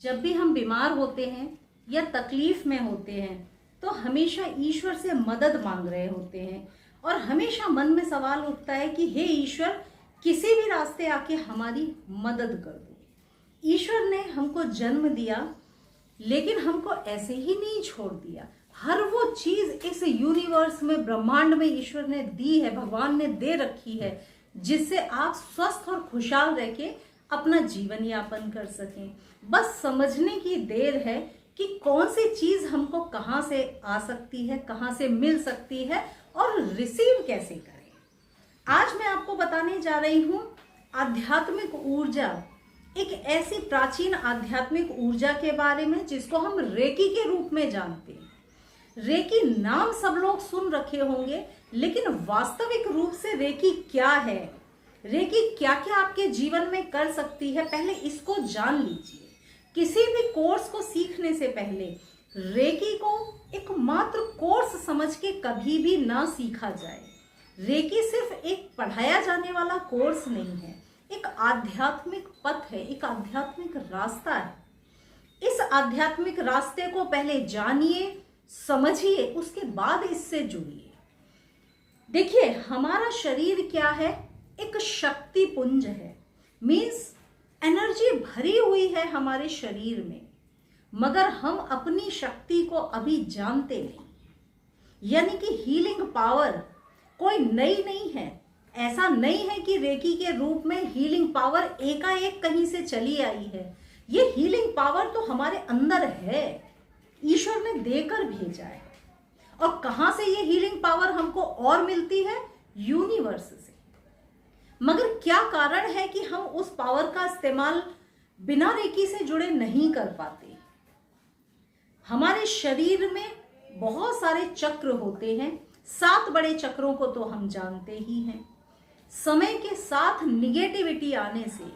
जब भी हम बीमार होते हैं या तकलीफ में होते हैं तो हमेशा ईश्वर से मदद मांग रहे होते हैं और हमेशा मन में सवाल उठता है कि हे ईश्वर, किसी भी रास्ते आके हमारी मदद कर दो। ईश्वर ने हमको जन्म दिया लेकिन हमको ऐसे ही नहीं छोड़ दिया। हर वो चीज इस यूनिवर्स में, ब्रह्मांड में ईश्वर ने दी है, भगवान ने दे रखी है, जिससे आप स्वस्थ और खुशहाल रह के अपना जीवन यापन कर सकें। बस समझने की देर है कि कौन सी चीज हमको कहाँ से आ सकती है, कहाँ से मिल सकती है और रिसीव कैसे करें। आज मैं आपको बताने जा रही हूँ आध्यात्मिक ऊर्जा, एक ऐसी प्राचीन आध्यात्मिक ऊर्जा के बारे में जिसको हम रेकी के रूप में जानते हैं। रेकी नाम सब लोग सुन रखे होंगे, लेकिन वास्तविक रूप से रेकी क्या है, रेकी क्या क्या आपके जीवन में कर सकती है, पहले इसको जान लीजिए। किसी भी कोर्स को सीखने से पहले रेकी को एक मात्र कोर्स समझ के कभी भी ना सीखा जाए। रेकी सिर्फ एक पढ़ाया जाने वाला कोर्स नहीं है, एक आध्यात्मिक पथ है, एक आध्यात्मिक रास्ता है। इस आध्यात्मिक रास्ते को पहले जानिए, समझिए, उसके बाद इससे जुड़िए। देखिए, हमारा शरीर क्या है? एक शक्ति पुंज है, मीन्स एनर्जी भरी हुई है हमारे शरीर में, मगर हम अपनी शक्ति को अभी जानते नहीं। यानी कि हीलिंग पावर कोई नई नहीं है। ऐसा नहीं है कि रेकी के रूप में हीलिंग पावर एकाएक कहीं से चली आई है। ये हीलिंग पावर तो हमारे अंदर है, ईश्वर ने देकर भेजा है। और कहां से ये हीलिंग पावर हमको और मिलती है? यूनिवर्स से। मगर क्या कारण है कि हम उस पावर का इस्तेमाल बिना रेकी से जुड़े नहीं कर पाते? हमारे शरीर में बहुत सारे चक्र होते हैं, 7 बड़े चक्रों को तो हम जानते ही हैं। समय के साथ निगेटिविटी आने से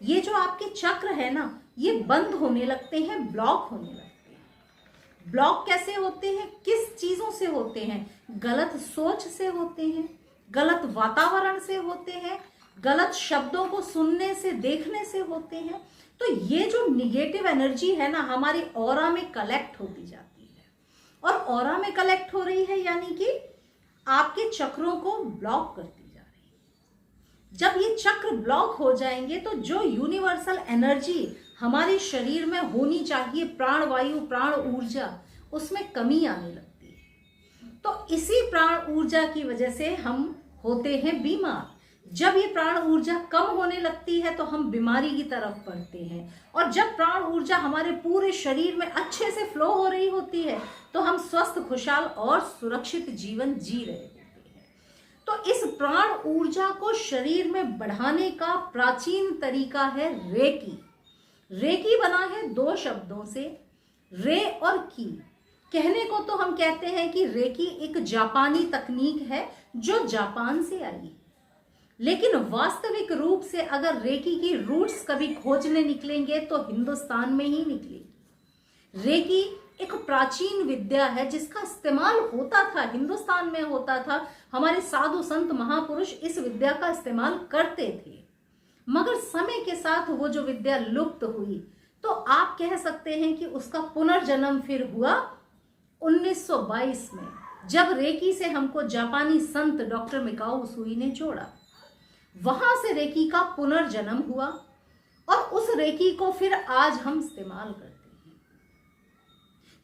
ये जो आपके चक्र है ना, ये बंद होने लगते हैं, ब्लॉक होने लगते हैं। ब्लॉक कैसे होते हैं? किस चीजों से होते हैं? गलत सोच से होते हैं, गलत वातावरण से होते हैं, गलत शब्दों को सुनने से, देखने से होते हैं। तो ये जो निगेटिव एनर्जी है ना, हमारी ऑरा में कलेक्ट होती जाती है, और ऑरा में कलेक्ट हो रही है यानी कि आपके चक्रों को ब्लॉक करती जा रही है। जब ये चक्र ब्लॉक हो जाएंगे तो जो यूनिवर्सल एनर्जी हमारे शरीर में होनी चाहिए, प्राण वायु, प्राण ऊर्जा, उसमें कमी आने लगती है। तो इसी प्राण ऊर्जा की वजह से हम होते हैं बीमार। जब ये प्राण ऊर्जा कम होने लगती है तो हम बीमारी की तरफ बढ़ते हैं, और जब प्राण ऊर्जा हमारे पूरे शरीर में अच्छे से फ्लो हो रही होती है तो हम स्वस्थ, खुशहाल और सुरक्षित जीवन जी रहे होते हैं। तो इस प्राण ऊर्जा को शरीर में बढ़ाने का प्राचीन तरीका है रेकी। रेकी बना है 2 शब्दों से, रे और की। कहने को तो हम कहते हैं कि रेकी एक जापानी तकनीक है जो जापान से आई, लेकिन वास्तविक रूप से अगर रेकी की रूट्स कभी खोजने निकलेंगे तो हिंदुस्तान में ही निकलेगी। रेकी एक प्राचीन विद्या है जिसका इस्तेमाल होता था, हिंदुस्तान में होता था। हमारे साधु संत महापुरुष इस विद्या का इस्तेमाल करते थे, मगर समय के साथ वो जो विद्या लुप्त हुई, तो आप कह सकते हैं कि उसका पुनर्जन्म फिर हुआ 1922 में, जब रेकी से हमको जापानी संत डॉक्टर मिकाओ उसूई ने जोड़ा। वहां से रेकी का पुनर्जन्म हुआ और उस रेकी को फिर आज हम इस्तेमाल करते हैं।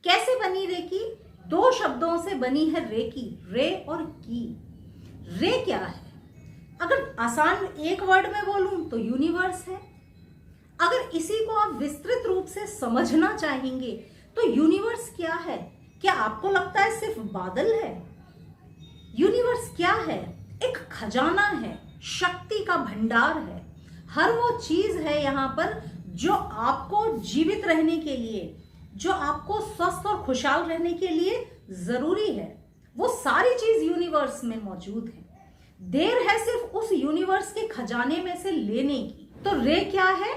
कैसे बनी रेकी? 2 शब्दों से बनी है रेकी, रे और की। रे क्या है? अगर आसान एक वर्ड में बोलूं तो यूनिवर्स है। अगर इसी को आप विस्तृत रूप से समझना चाहेंगे तो यूनिवर्स क्या है? क्या आपको लगता है सिर्फ बादल है? यूनिवर्स क्या है? एक खजाना है, शक्ति का भंडार है। हर वो चीज है यहाँ पर जो आपको जीवित रहने के लिए, जो आपको स्वस्थ और खुशहाल रहने के लिए जरूरी है, वो सारी चीज यूनिवर्स में मौजूद है। देर है सिर्फ उस यूनिवर्स के खजाने में से लेने की। तो रे क्या है?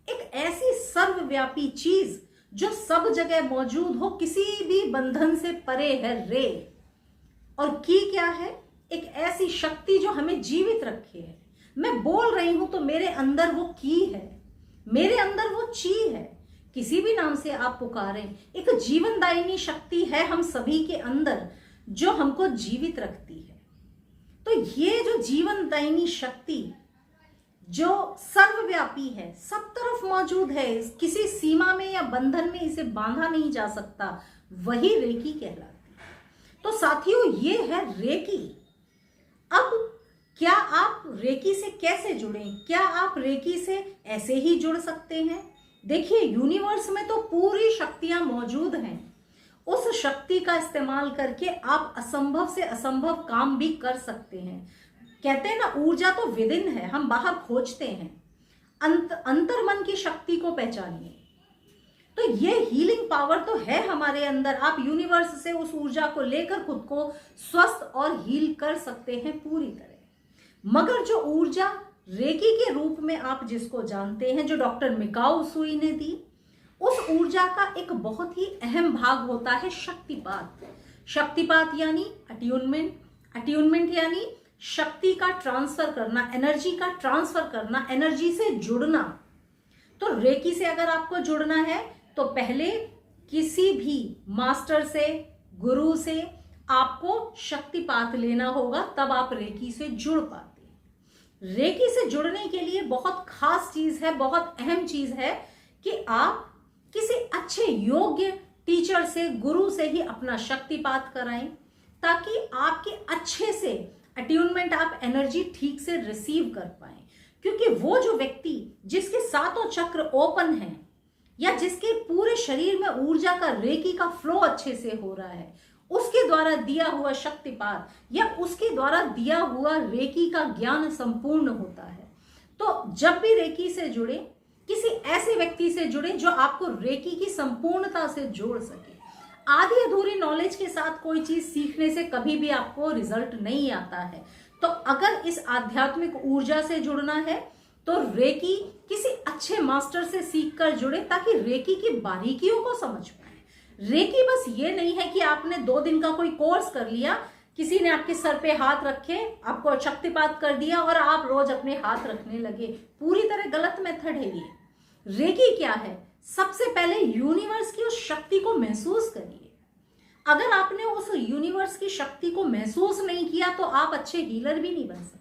एक ऐसी सर्वव्यापी चीज जो सब जगह मौजूद हो, किसी भी बंधन से परे है, रे। और की क्या है? एक ऐसी शक्ति जो हमें जीवित रखे है। मैं बोल रही हूं तो मेरे अंदर वो की है, मेरे अंदर वो ची है, किसी भी नाम से आप पुकारें, एक जीवनदायिनी शक्ति है हम सभी के अंदर जो हमको जीवित रखती है। तो ये जो जीवनदायिनी शक्ति जो सर्वव्यापी है, सब तरफ मौजूद है, किसी सीमा में या बंधन में इसे बांधा नहीं जा सकता, वही रेकी कहलाती है। तो साथियों, ये है रेकी। अब क्या आप रेकी से कैसे जुड़ें? क्या आप रेकी से ऐसे ही जुड़ सकते हैं? देखिए, यूनिवर्स में तो पूरी शक्तियां मौजूद हैं। उस शक्ति का इस्तेमाल करके आप असंभव से असंभव काम भी कर सकते हैं। कहते हैं ना, ऊर्जा तो विदिन है, हम बाहर खोजते हैं। अंतर्मन की शक्ति को पहचानिए। तो ये हीलिंग पावर तो है हमारे अंदर। आप यूनिवर्स से उस ऊर्जा को लेकर खुद को स्वस्थ और हील कर सकते हैं पूरी तरह। मगर जो ऊर्जा रेकी के रूप में आप जिसको जानते हैं, जो डॉक्टर मिकाओ उसूई ने दी, उस ऊर्जा का एक बहुत ही अहम भाग होता है शक्तिपात। शक्तिपात यानी अट्यूनमेंट, अट्यूनमेंट यानी शक्ति का ट्रांसफर करना, एनर्जी का ट्रांसफर करना, एनर्जी से जुड़ना। तो रेकी से अगर आपको जुड़ना है तो पहले किसी भी मास्टर से, गुरु से आपको शक्तिपात लेना होगा, तब आप रेकी से जुड़ पाते हैं। रेकी से जुड़ने के लिए बहुत खास चीज है, बहुत अहम चीज है कि आप किसी अच्छे योग्य टीचर से, गुरु से ही अपना शक्तिपात कराएं, ताकि आपके अच्छे से अट्यूनमेंट, आप एनर्जी ठीक से रिसीव कर पाए। क्योंकि वो जो व्यक्ति जिसके सातों चक्र ओपन हैं या जिसके पूरे शरीर में ऊर्जा का, रेकी का फ्लो अच्छे से हो रहा है, उसके द्वारा दिया हुआ शक्तिपात या उसके द्वारा दिया हुआ रेकी का ज्ञान संपूर्ण होता है। तो जब भी रेकी से जुड़े, किसी ऐसे व्यक्ति से जुड़े जो आपको रेकी की संपूर्णता से जोड़ सके। आधी अधूरी नॉलेज के साथ कोई चीज सीखने से कभी भी आपको रिजल्ट नहीं आता है। तो अगर इस आध्यात्मिक ऊर्जा से जुड़ना है तो रेकी किसी अच्छे मास्टर से सीखकर जुड़े, ताकि रेकी की बारीकियों को समझ पाए। रेकी बस ये नहीं है कि आपने 2 दिन का कोई कोर्स कर लिया, किसी ने आपके सर पे हाथ रखे, आपको शक्तिपात कर दिया और आप रोज अपने हाथ रखने लगे। पूरी तरह गलत मेथड है ये। रेकी क्या है? सबसे पहले यूनिवर्स की उस शक्ति को महसूस करिए। अगर आपने उस यूनिवर्स की शक्ति को महसूस नहीं किया तो आप अच्छे हीलर भी नहीं बन सकते।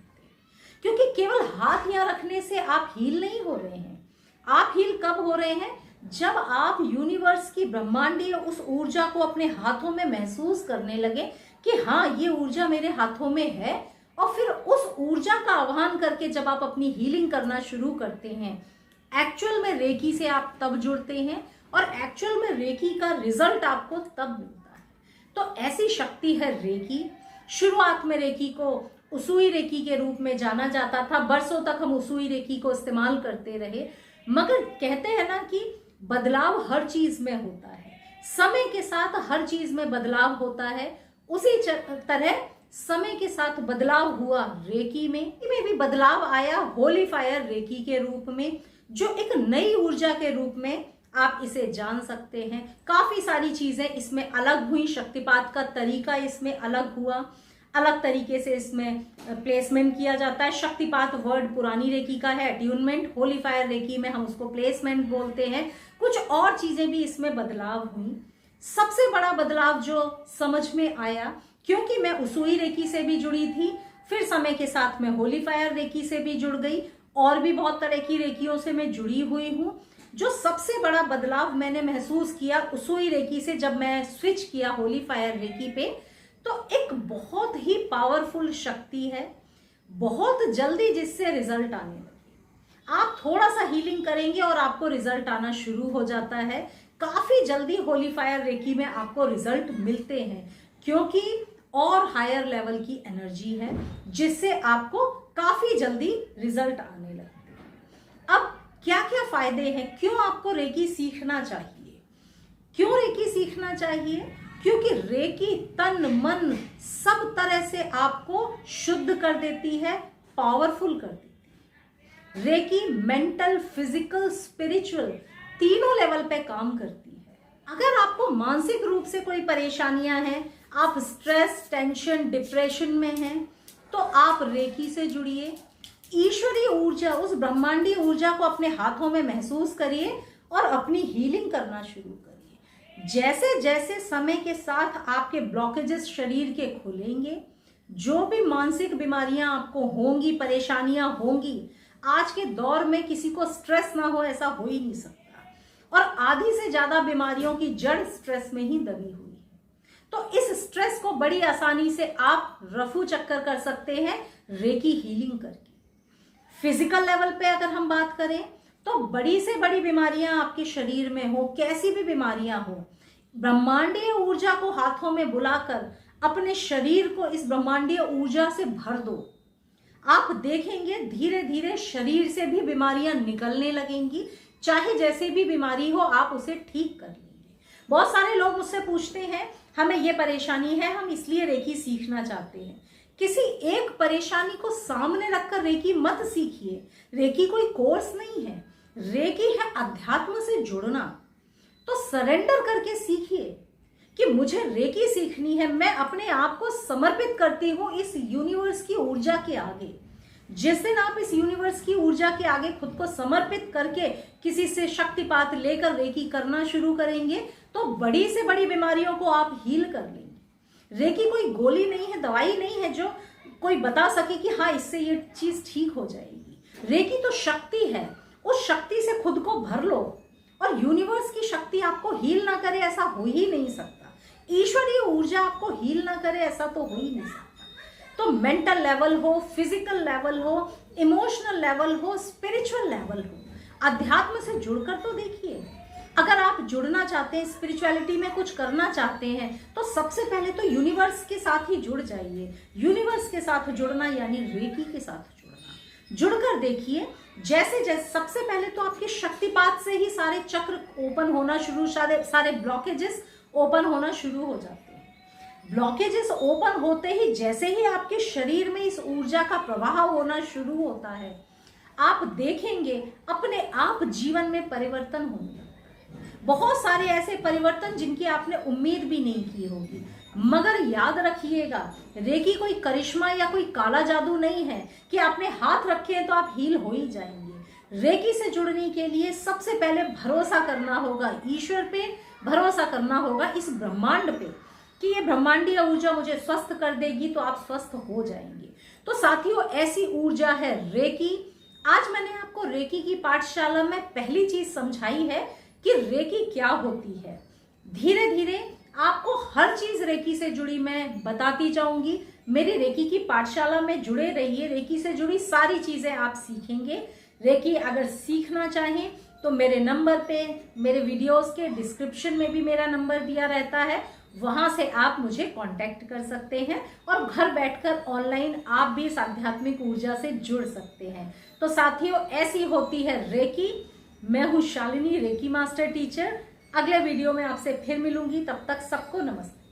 क्योंकि केवल हाथ यहाँ रखने से आप हील नहीं हो रहे हैं। आप हील कब हो रहे हैं? जब आप यूनिवर्स की ब्रह्मांडीय उस ऊर्जा को अपने हाथों में महसूस करने लगे कि हाँ, ये ऊर्जा मेरे हाथों में है, और फिर उस ऊर्जा का आह्वान करके जब आप अपनी हीलिंग करना शुरू करते हैं, एक्चुअल में रेकी से आप तब जुड़ते हैं और एक्चुअल में रेकी का रिजल्ट आपको तब मिलता है। तो ऐसी शक्ति है रेकी। शुरुआत में रेकी को उसूई रेकी के रूप में जाना जाता था। बरसों तक हम उसूई रेकी को इस्तेमाल करते रहे। मगर कहते हैं ना कि बदलाव हर चीज में होता है, समय के साथ हर चीज में बदलाव होता है। उसी तरह समय के साथ बदलाव हुआ रेकी में भी बदलाव आया होली फायर रेकी के रूप में, जो एक नई ऊर्जा के रूप में आप इसे जान सकते हैं। काफी सारी चीजें इसमें अलग हुई, शक्तिपात का तरीका इसमें अलग हुआ, अलग तरीके से इसमें प्लेसमेंट किया जाता है। शक्तिपात वर्ड पुरानी रेकी का है, अट्यूनमेंट होली फायर रेकी में हम उसको प्लेसमेंट बोलते हैं। कुछ और चीजें भी इसमें बदलाव हुई। सबसे बड़ा बदलाव जो समझ में आया, क्योंकि मैं उसूई रेकी से भी जुड़ी थी, फिर समय के साथ मैं होली फायर रेकी से भी जुड़ गई, और भी बहुत तरह की रेकियों से मैं जुड़ी हुई हूँ। जो सबसे बड़ा बदलाव मैंने महसूस किया उसूई रेकी से जब मैं स्विच किया होली फायर रेकी पे, तो एक बहुत ही पावरफुल शक्ति है, बहुत जल्दी जिससे रिजल्ट आने लगे। आप थोड़ा सा हीलिंग करेंगे और आपको रिजल्ट आना शुरू हो जाता है। काफी जल्दी होली फायर रेकी में आपको रिजल्ट मिलते हैं, क्योंकि और हायर लेवल की एनर्जी है जिससे आपको काफी जल्दी रिजल्ट आने लगते हैं। अब क्या क्या फायदे हैं? क्यों आपको रेकी सीखना चाहिए? क्यों रेकी सीखना चाहिए? क्योंकि रेकी तन मन सब तरह से आपको शुद्ध कर देती है, पावरफुल कर देती है। रेकी मेंटल, फिजिकल, स्पिरिचुअल तीनों लेवल पे काम करती है। अगर आपको मानसिक रूप से कोई परेशानियां हैं, आप स्ट्रेस, टेंशन, डिप्रेशन में हैं, तो आप रेकी से जुड़िए। ईश्वरीय ऊर्जा, उस ब्रह्मांडीय ऊर्जा को अपने हाथों में महसूस करिए और अपनी हीलिंग करना शुरू करिए। जैसे जैसे समय के साथ आपके ब्लॉकेजेस शरीर के खुलेंगे, जो भी मानसिक बीमारियां आपको होंगी, परेशानियां होंगी, आज के दौर में किसी को स्ट्रेस ना हो ऐसा हो ही नहीं सकता, और आधी से ज्यादा बीमारियों की जड़ स्ट्रेस में ही दबी हुई है। तो इस स्ट्रेस को बड़ी आसानी से आप रफू चक्कर कर सकते हैं रेकी हीलिंग करके। फिजिकल लेवल पे अगर हम बात करें तो बड़ी से बड़ी बीमारियां आपके शरीर में हो, कैसी भी बीमारियां हो, ब्रह्मांडीय ऊर्जा को हाथों में बुलाकर अपने शरीर को इस ब्रह्मांडीय ऊर्जा से भर दो। आप देखेंगे धीरे धीरे शरीर से भी बीमारियां निकलने लगेंगी, चाहे जैसे भी बीमारी हो आप उसे ठीक कर लेंगे। बहुत सारे लोग मुझसे पूछते हैं हमें ये परेशानी है, हम इसलिए रेकी सीखना चाहते हैं। किसी एक परेशानी को सामने रखकर रेकी मत सीखिए। रेकी कोई कोर्स नहीं है, रेकी है अध्यात्म से जुड़ना। तो सरेंडर करके सीखिए कि मुझे रेकी सीखनी है, मैं अपने आप को समर्पित करती हूं इस यूनिवर्स की ऊर्जा के आगे। जिस दिन आप इस यूनिवर्स की ऊर्जा के आगे खुद को समर्पित करके किसी से शक्तिपात लेकर रेकी करना शुरू करेंगे तो बड़ी से बड़ी बीमारियों को आप हील कर लेंगे। रेकी कोई गोली नहीं है, दवाई नहीं है जो कोई बता सके कि हाँ इससे ये चीज ठीक हो जाएगी। रेकी तो शक्ति है, उस शक्ति से खुद को भर लो, और यूनिवर्स की शक्ति आपको हील ना करे ऐसा हो ही नहीं सकता। ईश्वरीय ऊर्जा आपको हील ना करे ऐसा तो हो ही नहीं सकता। तो मेंटल लेवल हो, फिजिकल लेवल हो, इमोशनल लेवल हो, स्पिरिचुअल लेवल हो, अध्यात्म से जुड़कर तो देखिए। अगर आप जुड़ना चाहते हैं, स्पिरिचुअलिटी में कुछ करना चाहते हैं, तो सबसे पहले तो यूनिवर्स के साथ ही जुड़ जाइए। यूनिवर्स के साथ जुड़ना यानी रेकी के साथ जुड़ना। जुड़कर देखिए, जैसे जैसे सबसे पहले तो आपके शक्तिपात से ही सारे चक्र ओपन होना शुरू, सारे ब्लॉकेजेस ओपन होना शुरू हो जाते हैं। ब्लॉकेजेस ओपन होते ही जैसे ही आपके शरीर में इस ऊर्जा का प्रवाह होना शुरू होता है, आप देखेंगे अपने आप जीवन में परिवर्तन होंगे। बहुत सारे ऐसे परिवर्तन जिनकी आपने उम्मीद भी नहीं की होगी। मगर याद रखिएगा, रेकी कोई करिश्मा या कोई काला जादू नहीं है कि आपने हाथ रखे हैं तो आप हील हो ही जाएंगे। रेकी से जुड़ने के लिए सबसे पहले भरोसा करना होगा ईश्वर पे, भरोसा करना होगा इस ब्रह्मांड पे कि ये ब्रह्मांडीय ऊर्जा मुझे स्वस्थ कर देगी, तो आप स्वस्थ हो जाएंगे। तो साथियों, ऐसी ऊर्जा है रेकी। आज मैंने आपको रेकी की पाठशाला में पहली चीज समझाई है कि रेकी क्या होती है। धीरे धीरे आपको हर चीज रेकी से जुड़ी मैं बताती जाऊंगी। मेरी रेकी की पाठशाला में जुड़े रहिए, रेकी से जुड़ी सारी चीजें आप सीखेंगे। रेकी अगर सीखना चाहें तो मेरे नंबर पे, मेरे वीडियोस के डिस्क्रिप्शन में भी मेरा नंबर दिया रहता है, वहां से आप मुझे कांटेक्ट कर सकते हैं और घर बैठकर ऑनलाइन आप भी इस आध्यात्मिक ऊर्जा से जुड़ सकते हैं। तो साथियों, ऐसी होती है रेकी। मैं हूं शालिनी, रेकी मास्टर टीचर। अगले वीडियो में आपसे फिर मिलूंगी, तब तक सबको नमस्ते।